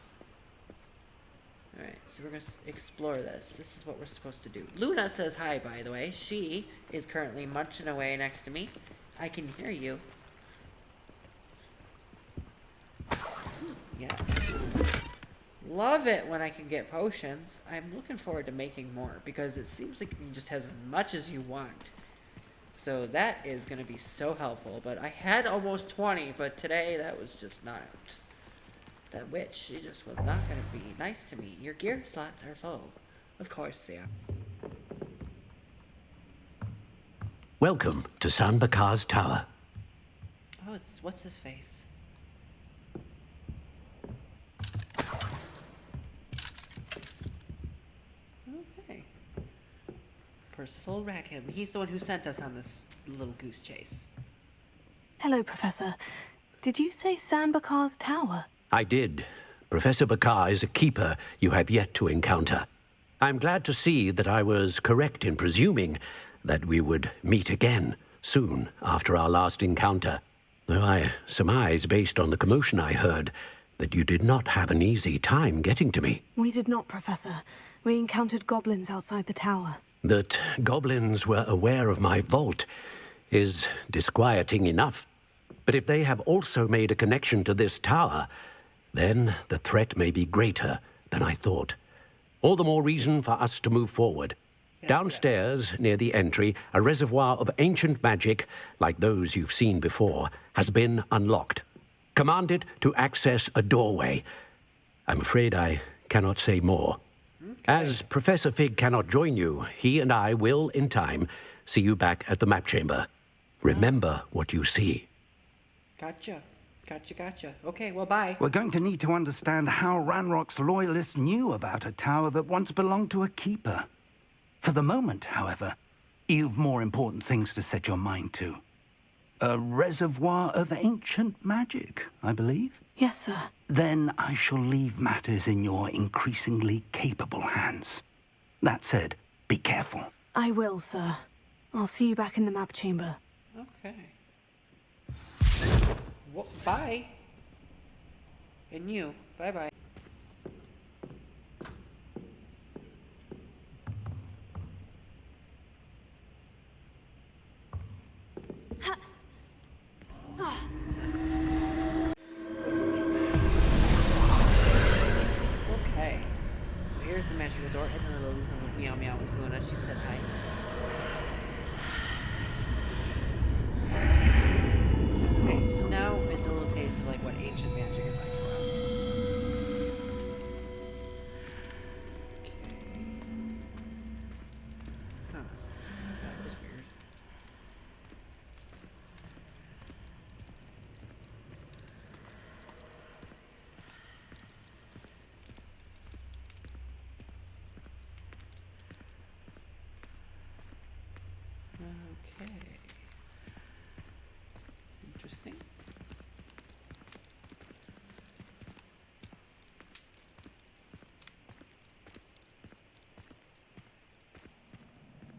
Alright, so we're gonna explore this. This is what we're supposed to do. Luna says hi, by the way. She is currently munching away next to me. I can hear you. Yeah. Love it when I can get potions. I'm looking forward to making more because it seems like you can just have as much as you want. So that is going to be so helpful. But I had almost 20, but today that was just not. That witch, she just was not going to be nice to me. Your gear slots are full. Of course they are. Welcome to San Bakar's Tower. Oh, it's what's his face? Okay. Percival Rackham. He's the one who sent us on this little goose chase. Hello, Professor. Did you say San Bakar's Tower? I did. Professor Bakar is a keeper you have yet to encounter. I'm glad to see that I was correct in presuming that we would meet again soon after our last encounter, though I surmise, based on the commotion I heard, that you did not have an easy time getting to me. We did not, Professor. We encountered goblins outside the tower. That goblins were aware of my vault is disquieting enough. But if they have also made a connection to this tower, then the threat may be greater than I thought. All the more reason for us to move forward. Downstairs, near the entry, a reservoir of ancient magic, like those you've seen before, has been unlocked. Command it to access a doorway. I'm afraid I cannot say more. As Professor Fig cannot join you, he and I will, in time, see you back at the map chamber. Remember what you see. Gotcha. Gotcha. Okay, well, bye. We're going to need to understand how Ranrock's loyalists knew about a tower that once belonged to a keeper. For the moment, however, you've more important things to set your mind to. A reservoir of ancient magic, I believe? Yes, sir. Then I shall leave matters in your increasingly capable hands. That said, be careful. I will, sir. I'll see you back in the map chamber. Okay. Well, bye. And you. Bye-bye. Okay. So here's the magical door, and then a little meow meow was Luna. She said hi. Okay, so now it's a little taste of like what ancient magic is like for us. Okay. Huh. That was weird. Okay. Interesting.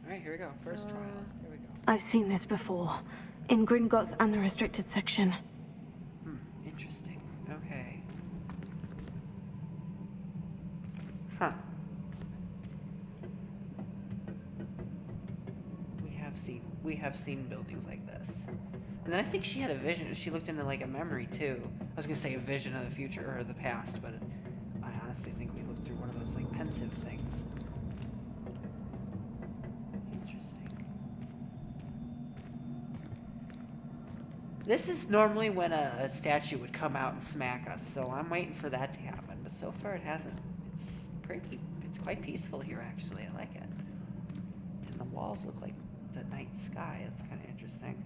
Alright, here we go. First trial. Here we go. I've seen this before. In Gringotts and the restricted section. Interesting. Okay. Huh. We have seen buildings like this. And then I think she had a vision. She looked into like a memory too. I was gonna say a vision of the future or the past, but I honestly think we looked through one of those like pensive things. Interesting. This is normally when a statue would come out and smack us, so I'm waiting for that to happen. But so far it hasn't. It's quite peaceful here actually. I like it. And the walls look like the night sky. That's kind of interesting.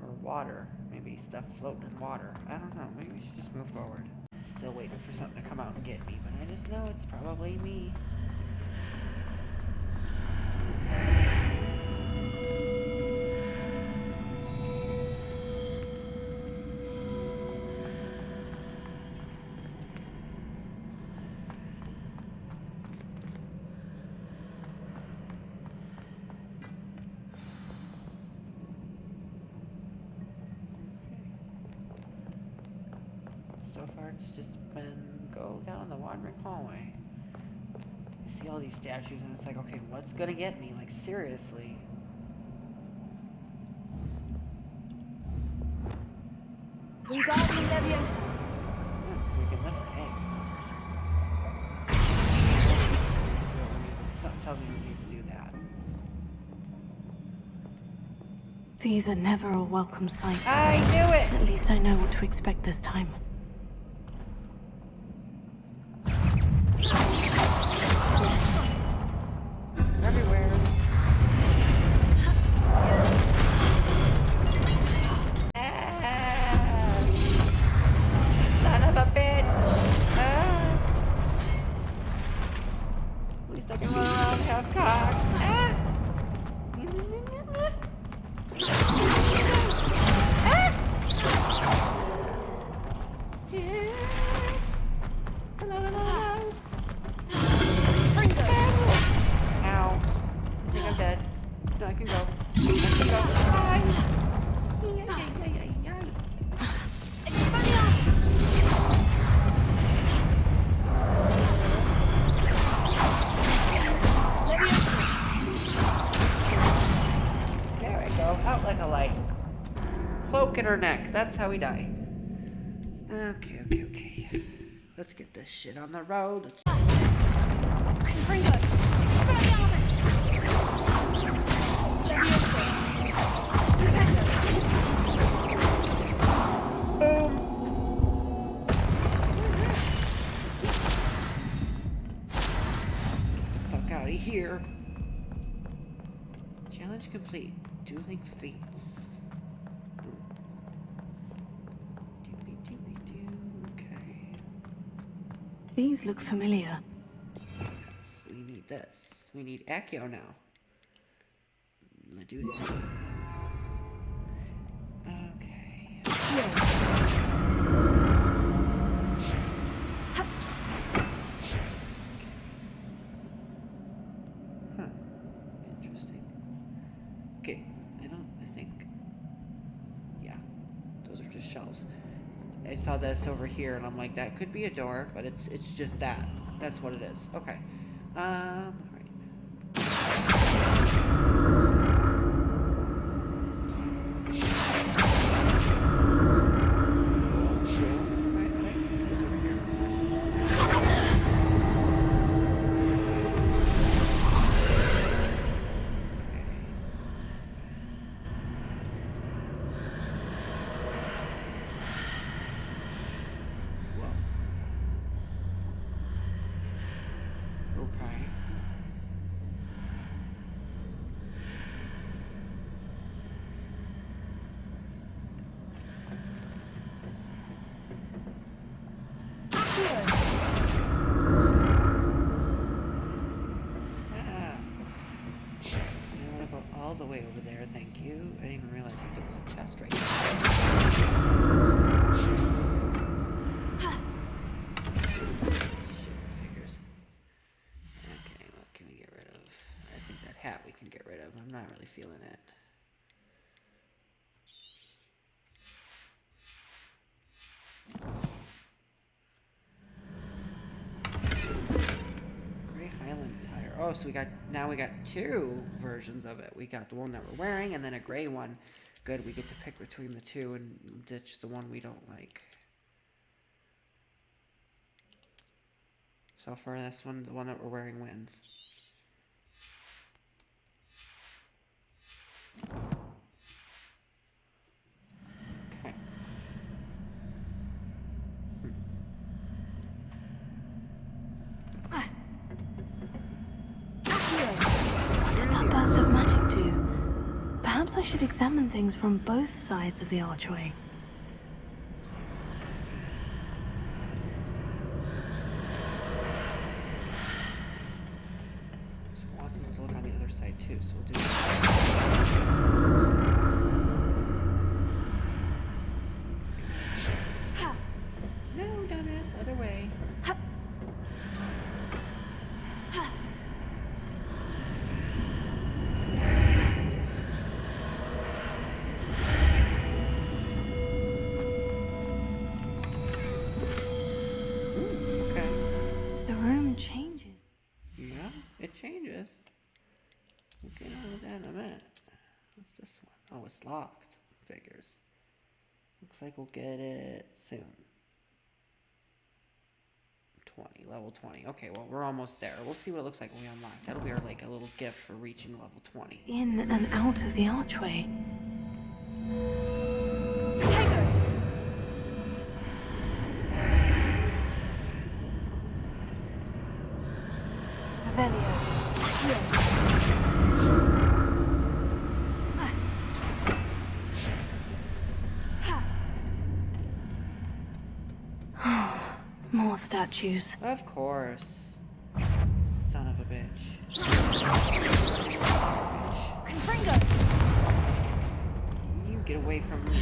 Or water. Maybe stuff floating in water. I don't know. Maybe we should just move forward. Still waiting for something to come out and get me, but I just know it's probably me. so far it's just been go down the wandering hallway. You see all these statues and it's like, okay, what's gonna get me? Like, seriously. Wingardium Leviosa. Oh, so we can lift the eggs. Something tells me we need to do that. These are never a welcome sight. I knew it! At least I know what to expect this time. Everywhere. Ah, son of a bitch! Ah. At least I can run around half cocked. Ah. Ah. Yeah. Hello, hello, hello. Ow. I think I'm dead. No, I can go. I can go. Hi. There we go. Out like a light. Cloak in her neck. That's how we die. Okay, okay, okay. Let's get this shit on the road. Let's... Boom. Fuck out of here. Challenge complete. Dueling fates. Okay. These look familiar. So we need this. We need Accio now. Let's do it. Okay. Huh. Interesting. Okay. I think. Yeah. Those are just shelves. I saw this over here and I'm like, that could be a door, but it's just that. That's what it is. Okay. Alright. Okay. I want to go all the way over there, thank you. I didn't even realize that there was a chest right there. Shit, figures. Okay, what can we get rid of? I think that hat we can get rid of. I'm not really feeling it. Gray Highland attire. Oh, so now we got two versions of it. We got the one that we're wearing and then a gray one. Good, we get to pick between the two and ditch the one we don't like. So far, this one, the one that we're wearing, wins. Okay. What did that burst of magic do? Perhaps I should examine things from both sides of the archway. So it wants us to look on the other side too, so we'll do that. No, dumbass, other way. it's locked. Figures. Looks like we'll get it soon. 20, level 20. Okay, well, we're almost there. We'll see what it looks like when we unlock. That'll be our, like, a little gift for reaching level 20. In and out of the archway. More statues. Of course. Son of a bitch. Confringo! You get away from me.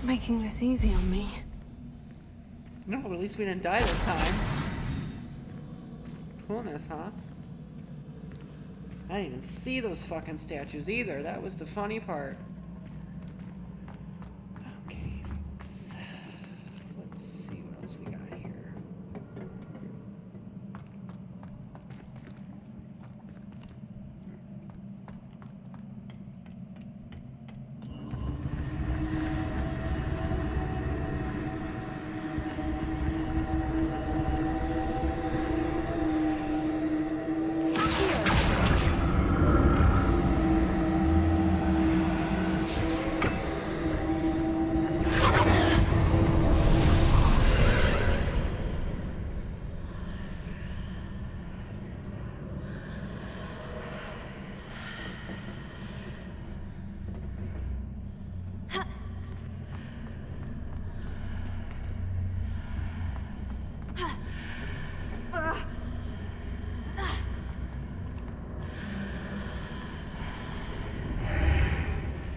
Making this easy on me. No, but at least we didn't die this time. Coolness, huh? I didn't even see those fucking statues either. That was the funny part. Okay, folks. Let's see what else we got here.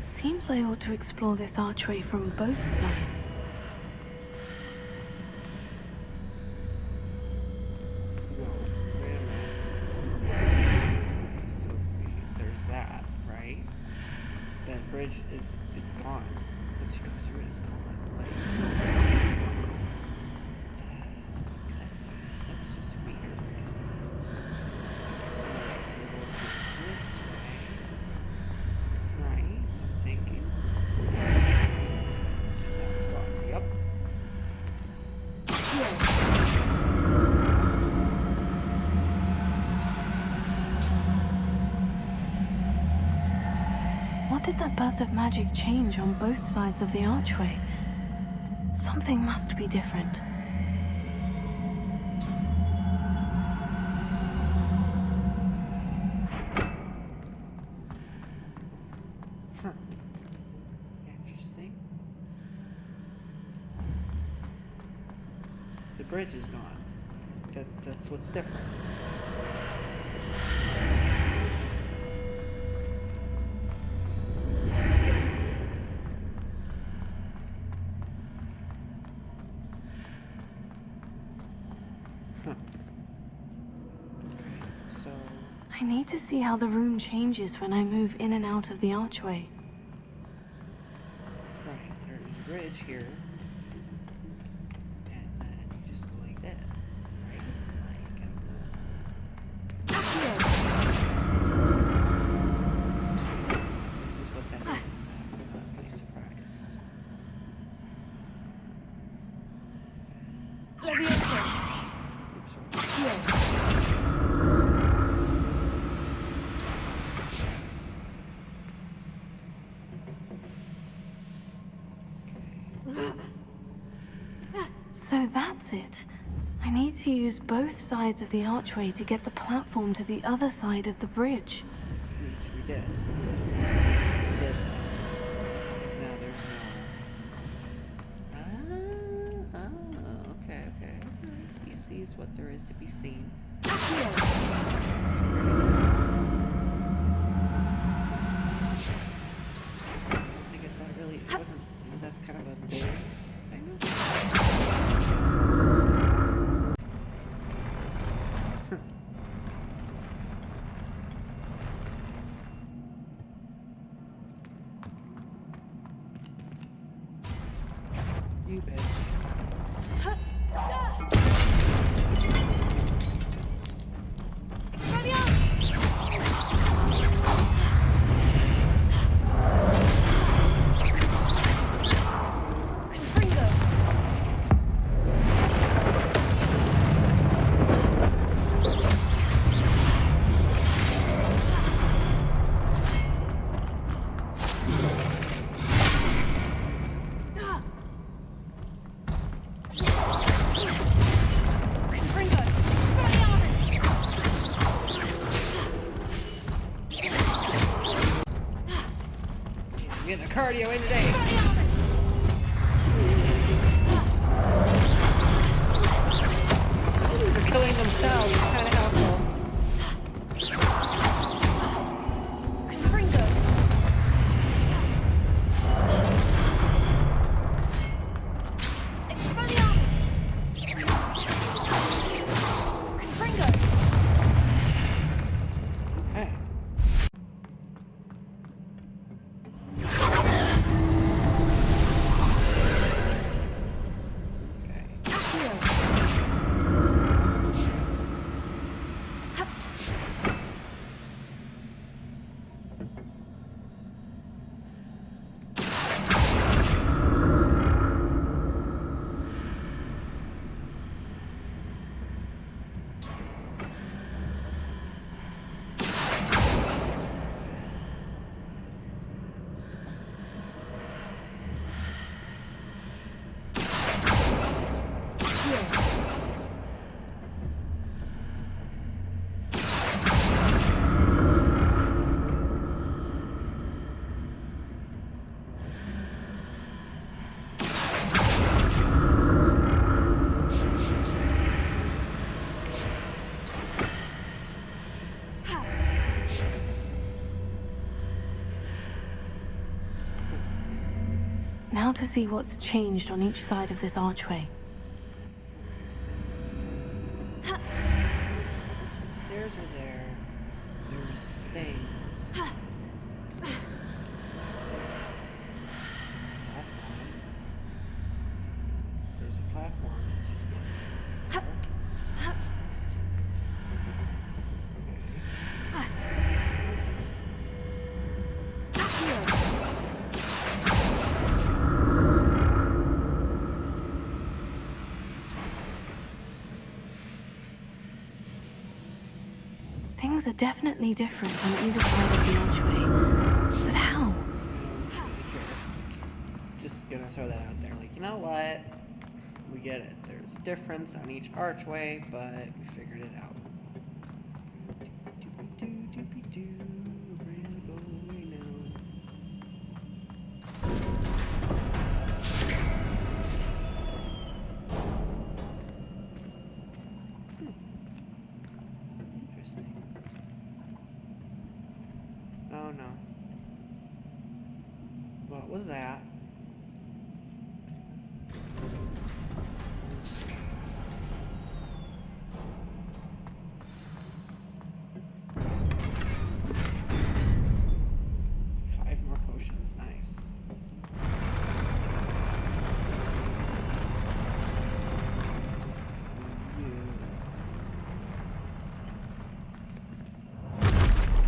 Seems I ought to explore this archway from both sides. Whoa, wait a minute. Okay, so there's that, right? That bridge it's gone. Once you go through it, it's gone. Like, that's just weird. So we'll go through this way. Right, I'm thinking. That's gone. Yep. What did that burst of magic change on both sides of the archway? Something must be different. Huh. Interesting. The bridge is gone. That's what's different. Huh. Okay, so I need to see how the room changes when I move in and out of the archway. right, there's a bridge here. And then you just go like this, right? This is what that is. I'm not really surprised. Leviosa. Here. So that's it. I need to use both sides of the archway to get the platform to the other side of the bridge. Which we did. We did. Now there's no... okay. He sees what there is to be seen. I guess that really wasn't... That's kind of a thing. You bitch. Getting the cardio in today. Zombies are killing themselves. It's kind of helpful. Now to see what's changed on each side of this archway. Stairs are there. There's things. Platform. There's a platform. Things are definitely different on either side of the archway. But how? I don't really care. Just gonna throw that out there. Like, you know what? We get it. There's a difference on each archway, but we figured it out. Doopy-doo, ready to go away now. Interesting. Oh no. What was that? Five more potions, nice.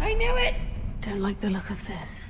I knew it! Don't like the look of this.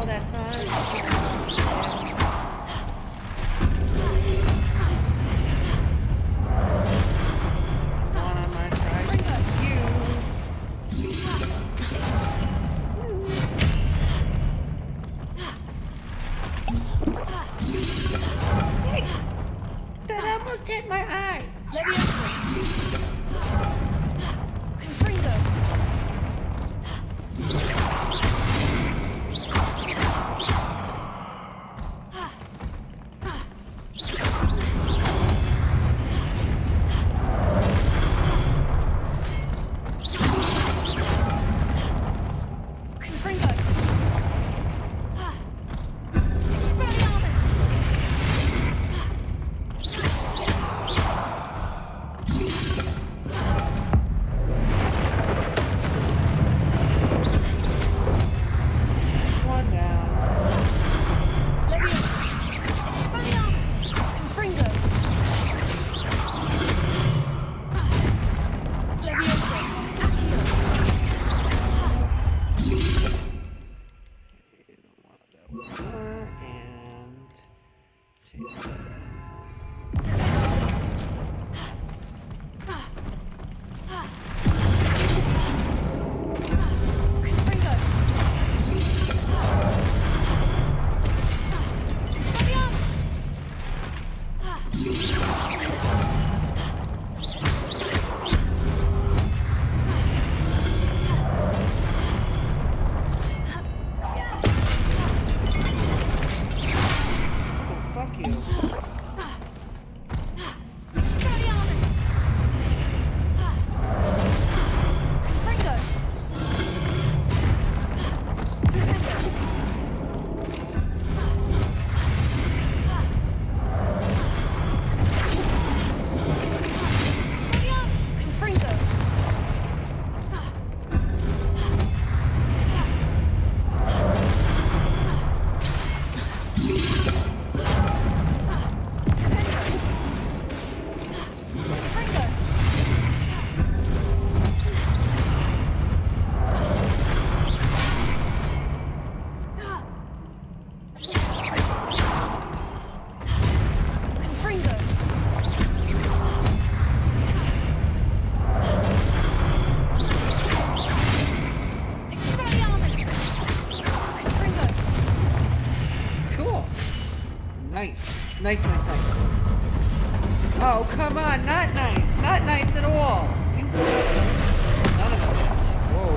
all that fun. One on my side. You. Yikes! That almost hit my eye. One down. Fuck you. Cool. Nice. Nice. Oh, come on. Not nice. Not nice at all. You son of a bitch. Whoa.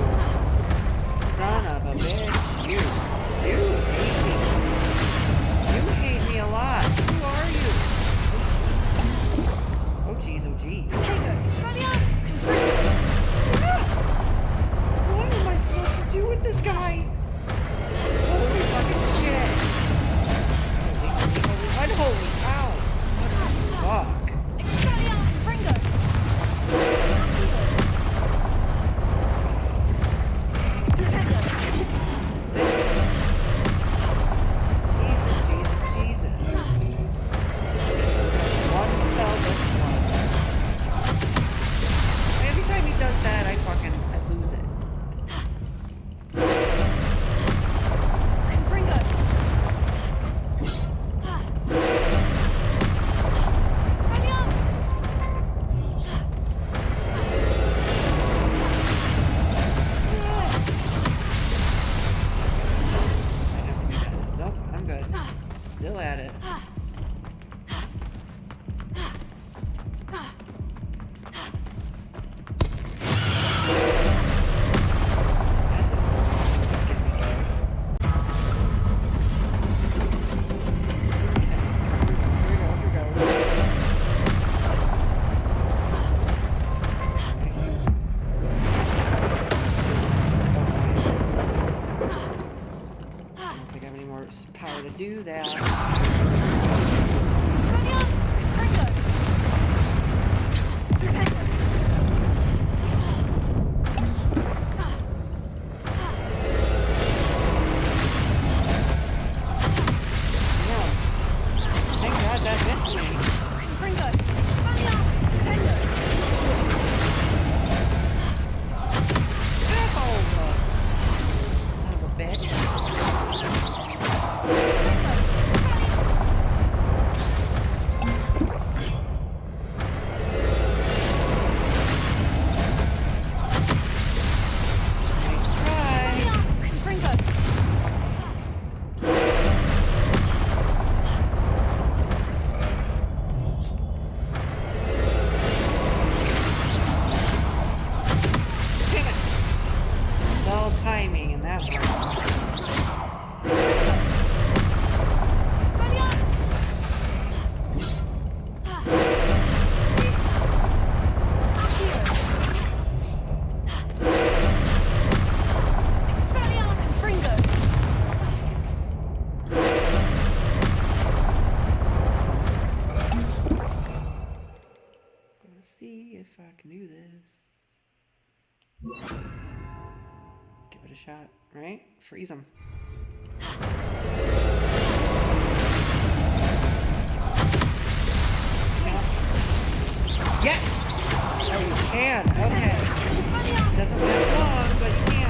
Son of a bitch. You hate me. You hate me a lot. Who are you? Oh, jeez. What am I supposed to do with this guy? Holy fucking shit. Holy cow. What the fuck? Jesus. One spell this one. Every time he does that, I lose it. Still at it. Power to do that. Thank God that missed me. Son of a bitch. Nice try. Damn it. It's all timing in that one. Gonna see if I can do this. Give it a shot, right? Freeze them. Yes! Oh, you can. Okay. Doesn't last long, but you can.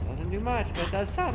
Doesn't do much, but it does some.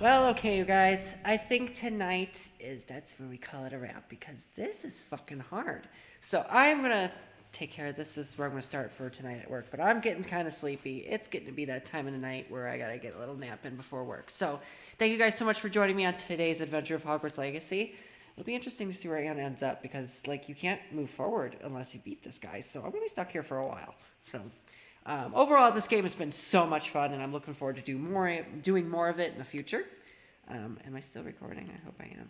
Well, okay, you guys. I think tonight that's where we call it a wrap because this is fucking hard. So I'm gonna take care of this. This is where I'm gonna start for tonight at work. But I'm getting kind of sleepy. It's getting to be that time of the night where I gotta get a little nap in before work. So thank you guys so much for joining me on today's adventure of Hogwarts Legacy. It'll be interesting to see where Anna ends up because, like, you can't move forward unless you beat this guy. So I'm gonna be stuck here for a while. So. Overall, this game has been so much fun, and I'm looking forward to doing more of it in the future. Am I still recording? I hope I am.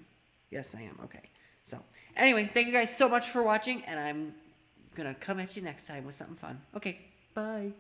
Yes, I am. Okay. So, anyway, thank you guys so much for watching, and I'm going to come at you next time with something fun. Okay, bye.